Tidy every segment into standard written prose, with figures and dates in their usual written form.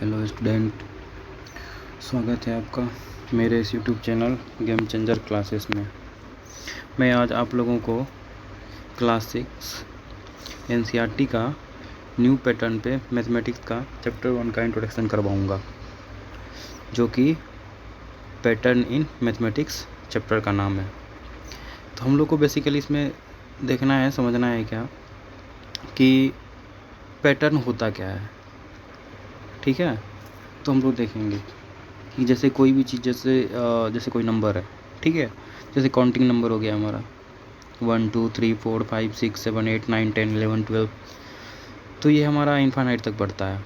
Hello student, स्वागत है आपका मेरे इस YouTube channel game changer classes में। मैं आज आप लोगों को क्लास 6 एनसीईआरटी का न्यू पैटर्न पे मैथमेटिक्स का चैप्टर 1 का इंट्रोडक्शन करवाऊंगा, जो कि पैटर्न इन मैथमेटिक्स चैप्टर का नाम है। तो हम लोग को बेसिकली इसमें देखना है, समझना है क्या कि पैटर्न होता क्या है। ठीक है, तो हम लोग देखेंगे कि जैसे कोई भी चीज़, जैसे कोई नंबर है, ठीक है, जैसे काउंटिंग नंबर हो गया हमारा 1 2 3 4 5 6 7 8 9 10 11 12, तो ये हमारा इन्फानाइट तक बढ़ता है।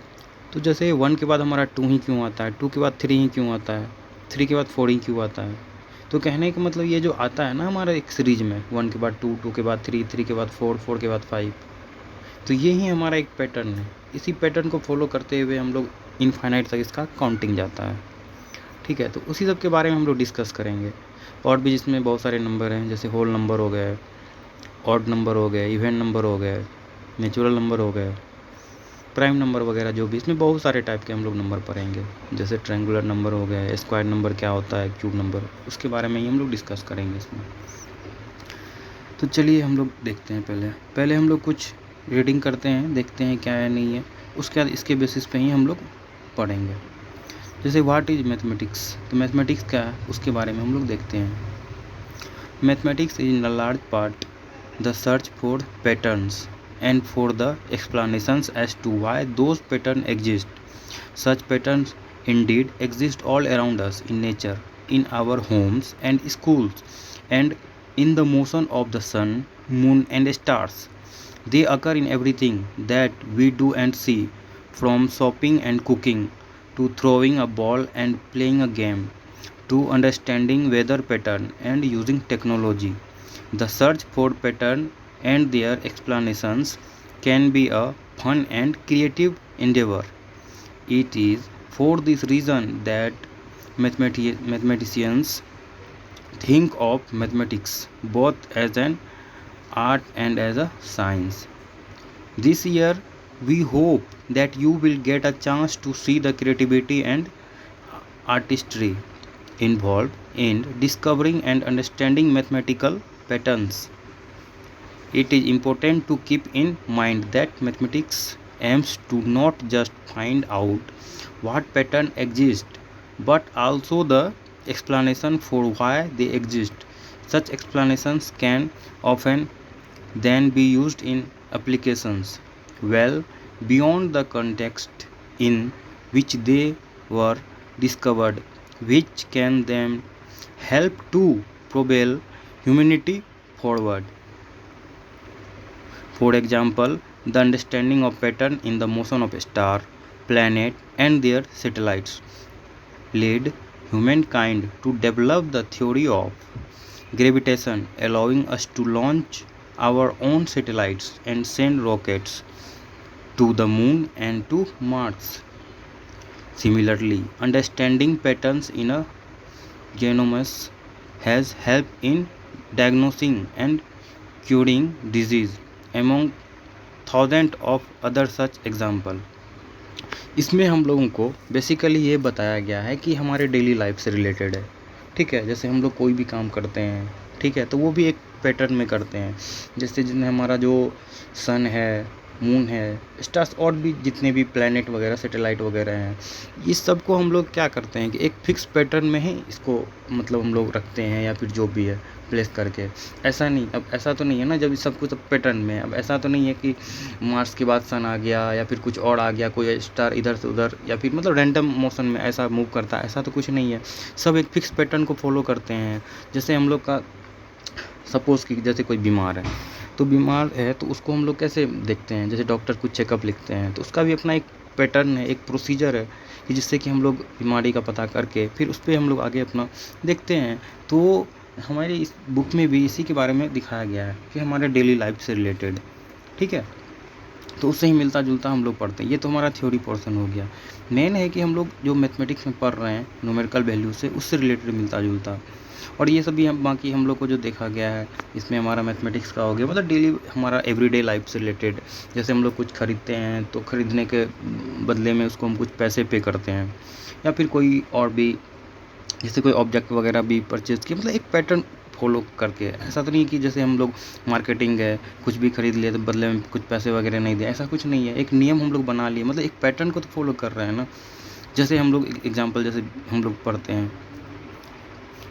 तो जैसे 1 के बाद हमारा 2 ही क्यों आता है, 2 के बाद 3 ही क्यों आता है, 3 के बाद 4 ही क्यों आता है। तो कहने का मतलब ये जो आता है ना हमारा एक सीरीज में, 1 के बाद 2, 2 के बाद 3, 3 के बाद 4, 4 के बाद 5, तो ये ही हमारा एक पैटर्न है। इसी पैटर्न को फॉलो करते हुए हम लोग इनफाइनाइट तक इसका काउंटिंग जाता है। ठीक है, तो उसी सब के बारे में हम लोग डिस्कस करेंगे। और भी जिसमें बहुत सारे नंबर हैं, जैसे होल नंबर हो गए, ऑड नंबर हो गए, इवेंट नंबर हो गए, नेचुरल नंबर हो गए, प्राइम नंबर वगैरह, जो भी इसमें बहुत सारे टाइप के हम लोग नंबर पढ़ेंगे। जैसे ट्रायंगुलर नंबर हो गया, स्क्वायर नंबर क्या होता है, क्यूब नंबर, उसके बारे में ही हम लोग डिस्कस करेंगे इसमें। तो चलिए हम लोग देखते हैं। पहले हम लोग कुछ रीडिंग करते हैं, देखते हैं क्या है नहीं है, उसके बाद इसके बेसिस पे ही हम लोग पढ़ेंगे। जैसे व्हाट इज मैथमेटिक्स, तो मैथमेटिक्स क्या है उसके बारे में हम लोग देखते हैं। Mathematics is in a large part the search for patterns and for the explanations as to why those patterns exist. Such patterns indeed exist all around us in nature, in our homes and schools, and in the motion of the sun, moon, and stars. They occur in everything that we do and see, from shopping and cooking to throwing a ball and playing a game, to understanding weather pattern and using technology. The search for pattern and their explanations can be a fun and creative endeavor. It is for this reason that mathematicians think of mathematics both as an art and as a science. This year, we hope that you will get a chance to see the creativity and artistry involved in discovering and understanding mathematical patterns. It is important to keep in mind that mathematics aims to not just find out what pattern exist, but also the explanation for why they exist. Such explanations can often then be used in applications well beyond the context in which they were discovered, which can then help to propel humanity forward. For example, the understanding of pattern in the motion of star, planet, and their satellites led humankind to develop the theory of gravitation, allowing us to launch our own satellites and send rockets to the moon and to Mars. Similarly, understanding patterns in a genome has helped in diagnosing and curing disease, among thousand of other such example. इसमें हम लोगों को basically ये बताया गया है कि हमारे डेली लाइफ से रिलेटेड है। ठीक है, जैसे हम लोग कोई भी काम करते हैं, ठीक है, तो वो भी एक पैटर्न में करते हैं। जैसे जिनमें हमारा जो सन है, मून है, स्टार्स और भी जितने भी प्लैनेट वगैरह, सैटेलाइट वगैरह हैं, इस सब को हम लोग क्या करते हैं कि एक फिक्स पैटर्न में ही इसको मतलब हम लोग रखते हैं, या फिर जो भी है प्लेस करके। ऐसा नहीं, अब ऐसा तो नहीं है ना, जब सब कुछ पैटर्न में है, अब ऐसा तो नहीं है कि मार्स के बाद सन आ गया या फिर कुछ और आ गया, कोई स्टार इधर से उधर, या फिर मतलब रैंडम मोशन में ऐसा मूव करता है, ऐसा तो कुछ नहीं है। सब एक फिक्स पैटर्न को फॉलो करते हैं। जैसे हम लोग का सपोज़ कि जैसे कोई बीमार है, तो बीमार है तो उसको हम लोग कैसे देखते हैं, जैसे डॉक्टर कुछ चेकअप लिखते हैं, तो उसका भी अपना एक पैटर्न है, एक प्रोसीजर है कि जिससे कि हम लोग बीमारी का पता करके फिर उस पर हम लोग आगे अपना देखते हैं। तो हमारे इस बुक में भी इसी के बारे में दिखाया गया है कि हमारे डेली लाइफ से रिलेटेड। ठीक है, तो उससे ही मिलता जुलता हम लोग पढ़ते हैं। ये तो हमारा थ्योरी पोर्शन हो गया। मेन है कि हम लोग जो मैथमेटिक्स में पढ़ रहे हैं न्यूमेरिकल वैल्यू से, उससे रिलेटेड मिलता जुलता। और ये सभी हम बाकी हम लोग को जो देखा गया है इसमें हमारा मैथमेटिक्स का हो गया, मतलब डेली हमारा एवरीडे लाइफ से रिलेटेड। जैसे हम लोग कुछ खरीदते हैं तो खरीदने के बदले में उसको हम कुछ पैसे पे करते हैं, या फिर कोई और भी जैसे कोई ऑब्जेक्ट वगैरह भी परचेज़ किया, मतलब एक पैटर्न फॉलो करके। ऐसा तो नहीं कि जैसे हम लोग मार्केटिंग है, कुछ भी खरीद लिए तो बदले में कुछ पैसे वगैरह नहीं दिए, ऐसा कुछ नहीं है। एक नियम हम लोग बना लिए, मतलब एक पैटर्न को तो फॉलो कर रहे हैं ना। जैसे हम लोग एग्जांपल जैसे हम लोग पढ़ते हैं,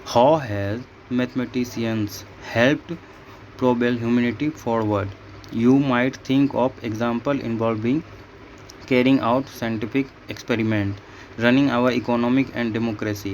how has mathematicians helped propel humanity forward. You might think of example involving carrying out scientific experiment, running our economic and democracy,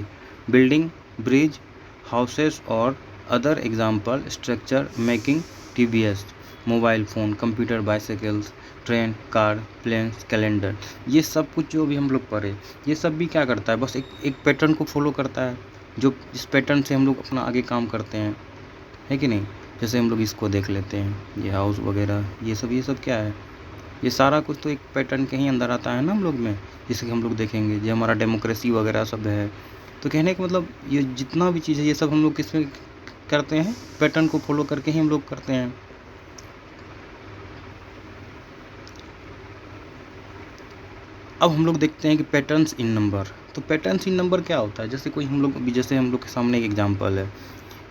building bridge, houses or other example structure making TVS, mobile phone, computer, bicycles, train, car, planes, calendar. ये सब कुछ जो भी हम लोग पढ़े, ये सब भी क्या करता है, बस एक पैटर्न को फॉलो करता है, जो इस पैटर्न से हम लोग अपना आगे काम करते हैं, है कि नहीं। जैसे हम लोग इसको देख लेते हैं, ये हाउस वगैरह, ये सब क्या है, ये सारा कुछ तो एक पैटर्न के ही अंदर आता है ना हम लोग में, जिसे हम लोग देखेंगे। ये हमारा डेमोक्रेसी वगैरह सब है। तो कहने का मतलब ये जितना भी चीज़ है ये सब हम लोग किसमें करते हैं, पैटर्न को फॉलो करके ही हम लोग करते हैं। अब हम लोग देखते हैं कि पैटर्न्स इन नंबर। तो पैटर्न्स इन नंबर क्या होता है, जैसे कोई हम लोग अभी जैसे हम लोग के सामने एक एग्जांपल है,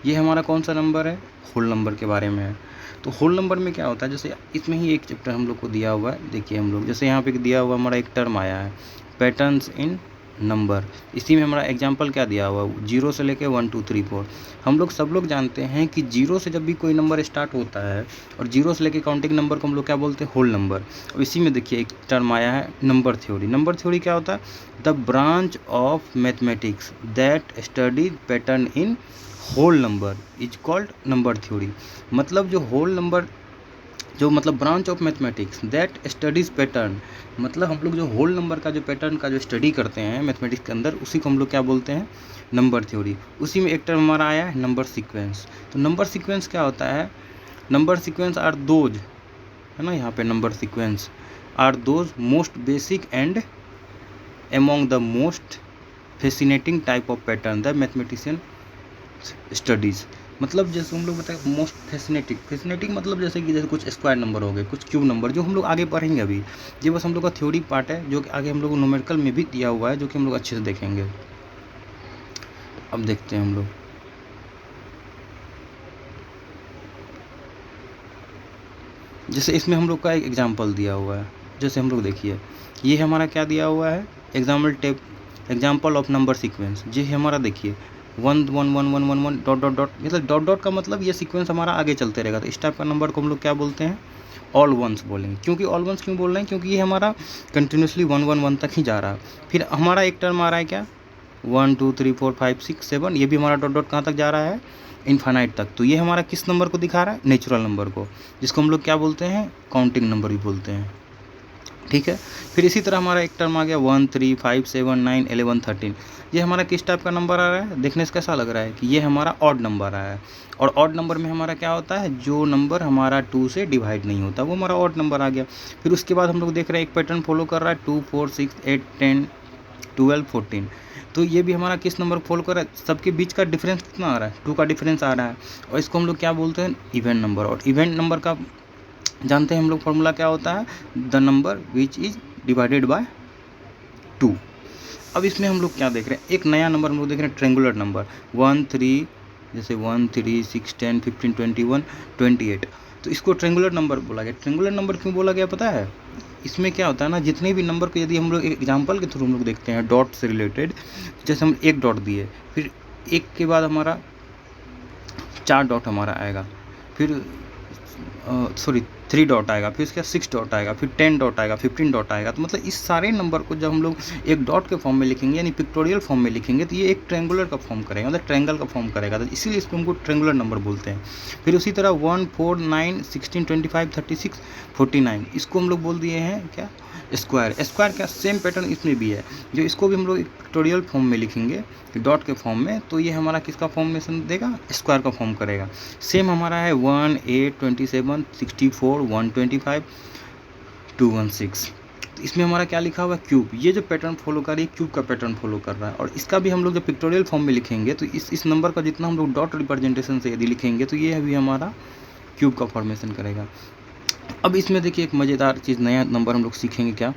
ये हमारा कौन सा नंबर है, होल नंबर के बारे में है। तो होल नंबर में क्या होता है, जैसे इसमें ही एक चैप्टर हम लोग को दिया हुआ है, देखिए हम लोग जैसे यहाँ पे दिया हुआ हमारा एक टर्म आया है पैटर्न्स इन नंबर। इसी में हमारा एग्जांपल क्या दिया हुआ है, 0 से लेके 1 2 3 4। हम लोग सब लोग जानते हैं कि 0 से जब भी कोई नंबर स्टार्ट होता है और 0 से लेके काउंटिंग नंबर को हम लोग क्या बोलते हैं, होल नंबर। और इसी में देखिए एक टर्म आया है नंबर थ्योरी। नंबर थ्योरी क्या होता है, the branch of mathematics that study pattern in whole number is called number theory. मतलब जो होल नंबर, जो मतलब branch of mathematics that studies pattern, मतलब हम लोग जो होल नंबर का जो पैटर्न का जो स्टडी करते हैं मैथमेटिक्स के अंदर, उसी को हम लोग क्या बोलते हैं, नंबर थ्योरी। उसी में एक टर्म हमारा आया है नंबर सीक्वेंस। तो नंबर सीक्वेंस क्या होता है, नंबर सीक्वेंस आर दोज, है ना, यहाँ पे number sequence are those most basic and among the most fascinating type of pattern the mathematician studies. मतलब जैसे हम लोग बताए मोस्ट फैसिनेटिंग मतलब जैसे कि जैसे कुछ स्क्वायर नंबर हो गए, कुछ क्यूब नंबर, जो हम लोग आगे पढ़ेंगे अभी। ये बस हम लोग का थ्योरी पार्ट है, जो कि आगे हम लोग को न्यूमेरिकल में भी दिया हुआ है, जो कि हम लोग अच्छे से देखेंगे। अब देखते हैं हम लोग, जैसे इसमें हम लोग का एक एग्जाम्पल दिया हुआ है। जैसे हम लोग देखिए, ये हमारा क्या दिया हुआ है, एग्जाम्पल ऑफ नंबर सीक्वेंस। ये हमारा देखिए 1 1 1 1 1 1 डॉट डॉट डॉट, मतलब डॉट डॉट का मतलब ये सीक्वेंस हमारा आगे चलते रहेगा। तो इस टाइप का नंबर को हम लोग क्या बोलते हैं, ऑल वंस बोलेंगे। क्योंकि ऑल वंस क्यों बोल रहे हैं, क्योंकि ये हमारा कंटिन्यूसली 1 1 1 तक ही जा रहा है। फिर हमारा एक टर्म आ रहा है क्या, 1 2 3 4 5 6 7, ये भी हमारा डॉट डॉट कहाँ तक जा रहा है, इनफाइनाइट तक। तो ये हमारा किस नंबर को दिखा रहा है, नेचुरल नंबर को, जिसको हम लोग क्या बोलते हैं, काउंटिंग नंबर भी बोलते हैं। ठीक है। फिर इसी तरह हमारा एक टर्म आ गया 1 3 5 7 9 11 13। ये हमारा किस टाइप का नंबर आ रहा है, देखने से कैसा लग रहा है कि ये हमारा ऑड नंबर आया है। और ऑड नंबर में हमारा क्या होता है, जो नंबर हमारा 2 से डिवाइड नहीं होता वो हमारा ऑड नंबर आ गया। फिर उसके बाद हम लोग देख रहे हैं एक पैटर्न फॉलो कर रहा है 2 4 6 8 10 12 14। तो ये भी हमारा किस नंबर फॉलो कर रहा है, सबके बीच का डिफरेंस कितना आ रहा है, 2 का डिफरेंस आ रहा है। और इसको हम लोग क्या बोलते हैं, इवेंट नंबर। और इवेंट नंबर का जानते हैं हम लोग फॉर्मूला क्या होता है, the number which is divided by 2। अब इसमें हम लोग क्या देख रहे हैं, एक नया नंबर हम लोग देख रहे हैं, ट्रेंगुलर नंबर 1 3, जैसे 1 3 6 10 15 21 28। तो इसको ट्रेंगुलर नंबर बोला गया। ट्रेंगुलर नंबर क्यों बोला गया पता है, इसमें क्या होता है ना, जितने भी नंबर को यदि हम लोग एग्जाम्पल के थ्रू हम लोग देखते हैं डॉट से रिलेटेड, जैसे हम एक डॉट दिए, फिर एक के बाद हमारा 4 डॉट हमारा आएगा, फिर 3 डॉट आएगा, फिर उसके बाद 6 डॉट आएगा, फिर 10 डॉट आएगा, 15 डॉट आएगा। तो मतलब इस सारे नंबर को जब हम लोग एक डॉट के फॉर्म में लिखेंगे, यानी पिक्टोरियल फॉर्म में लिखेंगे, तो ये एक ट्रेंगुलर का फॉर्म करेगा, मतलब ट्रेंगल का फॉर्म करेगा। तो इसीलिए इसको हमको ट्रेंगुलर नंबर बोलते हैं। फिर उसी तरह 1 4 9 16 25 36 49, इसको हम लोग बोल दिए हैं क्या, स्क्वायर। स्क्वायर का सेम पैटर्न इसमें भी है, जो इसको भी हम लोग एक पिक्टोरियल फॉर्म में लिखेंगे डॉट के फॉर्म में, तो ये हमारा किसका फॉर्मेशन देगा, स्क्वायर का फॉर्म करेगा। सेम हमारा है 1 8 27 64 125 216। तो इसमें हमारा क्या लिखा हुआ है, क्यूब। ये जो पैटर्न फॉलो कर रही है क्यूब का पैटर्न फॉलो कर रहा है। और इसका भी हम लोग जब पिक्टोरियल फॉर्म में लिखेंगे तो इस नंबर का जितना हम लोग डॉट रिप्रेजेंटेशन से यदि लिखेंगे तो ये भी हमारा क्यूब का फॉर्मेशन करेगा। अब इसमें देखिए एक मज़ेदार चीज़, नया नंबर हम लोग सीखेंगे क्या,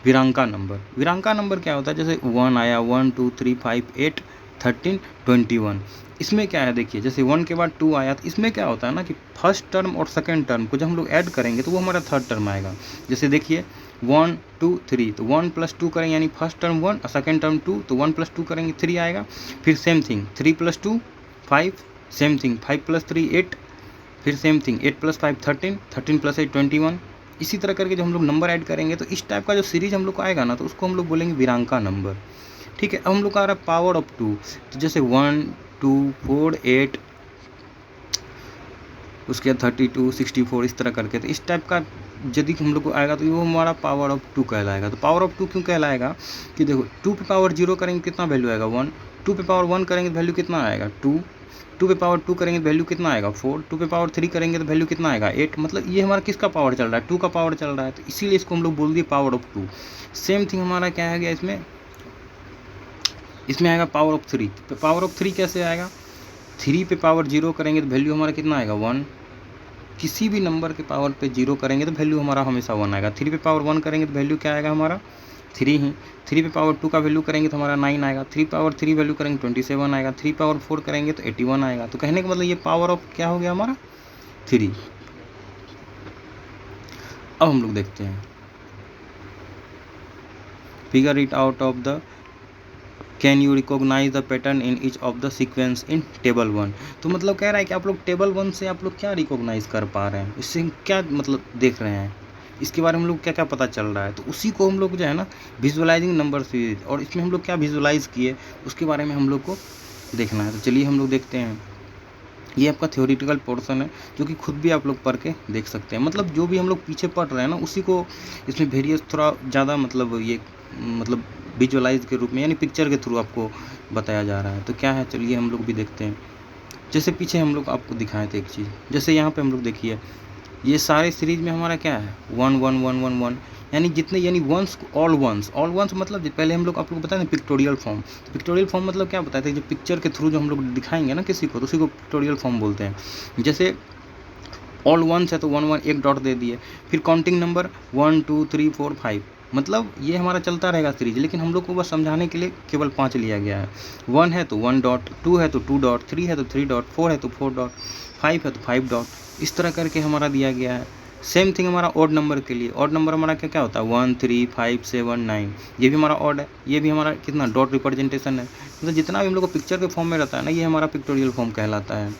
विरांका नंबर। विरांका नंबर क्या होता है, जैसे 1 आया, 1 2 3 5 8 13 21। इसमें क्या है देखिए, जैसे 1 के बाद 2 आया, तो इसमें क्या होता है ना कि फर्स्ट टर्म और सेकंड टर्म को जब हम लोग ऐड करेंगे तो वो हमारा थर्ड टर्म आएगा। जैसे देखिए 1 2 3, तो 1 + 2 करेंगे यानी फर्स्ट टर्म 1 और सेकंड टर्म 2, तो 1 + 2 करेंगे 3 आएगा। फिर सेम थिंग 3 + 2 5, सेम थिंग 5 + 3 8, फिर सेम थिंग 8 + 5 13, 13 + 8 21। इसी तरह करके जब हम लोग नंबर ऐड करेंगे तो इस टाइप का जो सीरीज हम लोग को आएगा ना, तो उसको हम लोग बोलेंगे विरांका नंबर। ठीक है, अब हम लोग का आ रहा है पावर ऑफ 2, तो जैसे 1 2 4 8, उसके 32 64, इस तरह करके। तो इस टाइप का यदि हम लोग को आएगा तो वो हमारा पावर ऑफ 2 कहलाएगा। तो पावर ऑफ 2 क्यों कहलाएगा कि देखो 2 पे पावर 0 करेंगे कितना वैल्यू आएगा 1, 2 पे पावर 1 करेंगे तो वैल्यू कितना आएगा 2, 2 पे पावर 2 करेंगे तो वैल्यू कितना आएगा 4, 2 पे पावर 3 करेंगे तो वैल्यू कितना आएगा 8। मतलब ये हमारा किसका पावर चल रहा है, 2 का पावर चल रहा है, तो इसीलिए इसको हम लोग बोल दिए पावर ऑफ 2। सेम थिंग हमारा क्या है गया इसमें आएगा पावर ऑफ 3। पावर ऑफ 3 कैसे आएगा, 3 पे पावर 0 करेंगे तो वैल्यू हमारा कितना आएगा 1। किसी भी नंबर के पावर पे 0 करेंगे तो वैल्यू हमारा हमेशा 1 आएगा। 3 पे पावर 1 करेंगे तो वैल्यू क्या आएगा हमारा 3 ही। 3 पे पावर 2 का वैल्यू करेंगे तो हमारा 9 आएगा। 3 पावर 3 वैल्यू करेंगे 27 आएगा। 3 पावर 4 करेंगे तो 81 आएगा। तो कहने का मतलब ये पावर ऑफ क्या हो गया हमारा 3। अब हम लोग देखते हैं, figure it out of the can you recognize the pattern in each of the sequence in table 1। तो मतलब कह रहा है कि आप लोग टेबल 1 से आप लोग क्या रिकॉग्नाइज कर पा रहे हैं, इससे क्या मतलब देख रहे हैं, इसके बारे में हम लोग क्या क्या पता चल रहा है। तो उसी को हम लोग जो है ना विजुअलाइजिंग नंबर सीरीज, और इसमें हम लोग क्या विजुअलाइज किए उसके बारे में हम लोग को देखना है। तो चलिए हम लोग देखते हैं। ये आपका थ्योरेटिकल पोर्शन है जो कि खुद भी आप लोग पढ़ के देख सकते हैं। मतलब जो भी हम लोग पीछे पढ़ रहे हैं ना उसी को इसमें वेरियस थोड़ा ज़्यादा मतलब ये मतलब विजुअलाइज के रूप में यानी पिक्चर के थ्रू आपको बताया जा रहा है। तो क्या है चलिए हम लोग भी देखते हैं। जैसे पीछे हम लोग आपको दिखाए थे एक चीज़, जैसे यहाँ पे हम लोग देखिए ये सारे सीरीज में हमारा क्या है 1 1 1 1 1, यानी जितने यानी वंस ऑल वंस मतलब पहले हम लोग आप लोग बताते हैं पिक्टोरियल फॉर्म। तो पिक्टोरियल फॉर्म मतलब क्या बताते हैं, जो पिक्चर के थ्रू जो हम लोग दिखाएंगे ना किसी को तो उसी को पिक्टोरियल फॉर्म बोलते हैं। जैसे ऑल वंस है तो 1 1 एक डॉट दे दिए, फिर काउंटिंग नंबर 1 2 3 4 5, मतलब ये हमारा चलता रहेगा सीरीज, लेकिन हम लोग को बस समझाने के लिए केवल 5 लिया गया है। 1 है तो 1 डॉट, 2 है तो 2 डॉट, 3 है तो 3 डॉट, 4 है तो 4 डॉट, 5 है तो 5 डॉट, इस तरह करके हमारा दिया गया है। सेम थिंग हमारा ऑड नंबर के लिए, ऑड नंबर हमारा क्या क्या होता है 1 3 5 7 9, ये भी हमारा ऑड है, ये भी हमारा कितना डॉट रिप्रेजेंटेशन है। मतलब जितना भी हम लोग को पिक्चर के फॉर्म में रहता है ना ये हमारा पिक्टोरियल फॉर्म कहलाता है।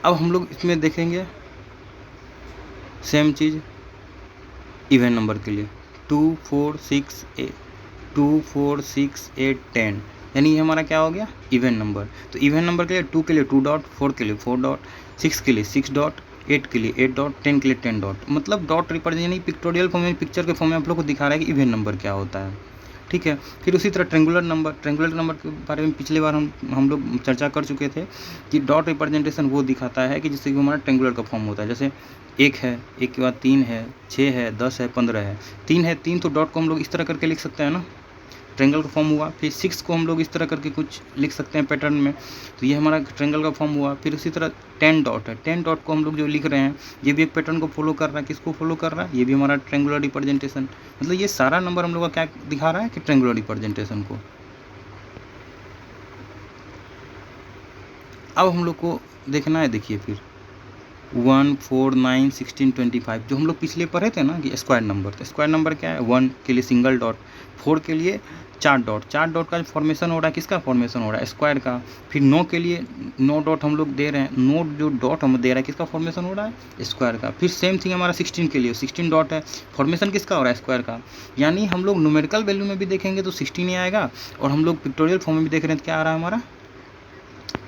अब हम लोग इसमें देखेंगे सेम चीज़ इवन नंबर के लिए 2 4 6 8 10, यानी ये हमारा क्या हो गया इवन नंबर। तो इवन नंबर के लिए 2 के लिए 2 डॉट, 4 के लिए 4 डॉट, 6 के लिए 6 डॉट, 8 के लिए 8 डॉट, 10 के लिए 10 डॉट। मतलब डॉट रिप्रेजेंट यानी पिक्टोरियल फॉर्म में पिक्चर के फॉर्म में आप लोग को दिखा रहा है कि इवन नंबर क्या होता है। ठीक है, फिर उसी तरह ट्रेंगुलर नंबर के बारे में पिछले बार हम लोग चर्चा कर चुके थे कि डॉट रिप्रेजेंटेशन वो दिखाता है कि जिससे कि हमारा ट्रेंगुलर का फॉर्म होता है। जैसे 1 है, 1 के बाद 3 है, 6 है, 10 है, 15 है, 3 है 3, तो डॉट को हम लोग इस तरह करके लिख सकते हैं ना, ट्रेंगल का फॉर्म हुआ। फिर 6 को हम लोग इस तरह करके कुछ लिख सकते हैं पैटर्न में, तो ये हमारा ट्रेंगल का फॉर्म हुआ। फिर उसी तरह 10 डॉट है, 10 डॉट को हम लोग जो लिख रहे हैं ये भी एक पैटर्न को फॉलो कर रहा है। किसको फॉलो कर रहा है, ये भी हमारा ट्रेंगुलर रिप्रेजेंटेशन। मतलब ये सारा नंबर हम लोग का क्या दिखा रहा है कि ट्रेंगुलर रिप्रेजेंटेशन को। अब हम लोग को देखना है, देखिए फिर 1 4 9 16 25 जो हम लोग पिछले पढ़े थे ना कि स्क्वायर नंबर। तो स्क्वायर नंबर क्या है 1 के लिए सिंगल डॉट, 4 के लिए 4 डॉट, 4 डॉट का फॉर्मेशन हो रहा है किसका फॉर्मेशन हो रहा है स्क्वायर का। फिर 9 के लिए 9 डॉट हम लोग दे रहे हैं, 9 जो डॉट हम दे रहे हैं किसका फॉर्मेशन हो रहा है स्क्वायर का। फिर सेम थिंग हमारा 16 के लिए 16 डॉट है, फॉर्मेशन किसका हो रहा है स्क्वायर का। यानी हम लोग न्यूमेरिकल वैल्यू में भी देखेंगे तो 16 ही आएगा, और हम लोग पिक्टोरियल फॉर्म में भी देख रहे हैं तो क्या आ रहा है हमारा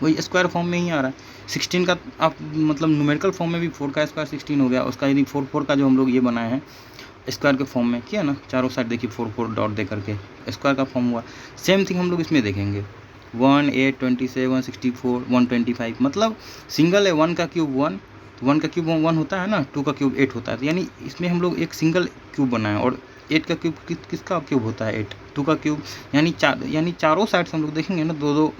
वही स्क्वायर फॉर्म में ही आ रहा है। 16 का आप मतलब न्यूमेरिकल फॉर्म में भी 4 का स्क्वायर 16 हो गया, उसका यदि 4 4 का जो हम लोग ये बनाए हैं स्क्वायर के फॉर्म में किया ना, चारों साइड देखिए 4 4 डॉट दे करके स्क्वायर का फॉर्म हुआ। सेम थिंग हम लोग इसमें देखेंगे 1 8 27 64 125, मतलब सिंगल है 1 का क्यूब 1, तो 1 का क्यूब 1 होता है ना, 2 का क्यूब 8 होता है। तो यानी इसमें हम लोग एक सिंगल क्यूब बनाए, और 8 का क्यूब किसका क्यूब होता है 8, 2 का क्यूब, यानी चारों साइड से हम लोग देखेंगे ना, दो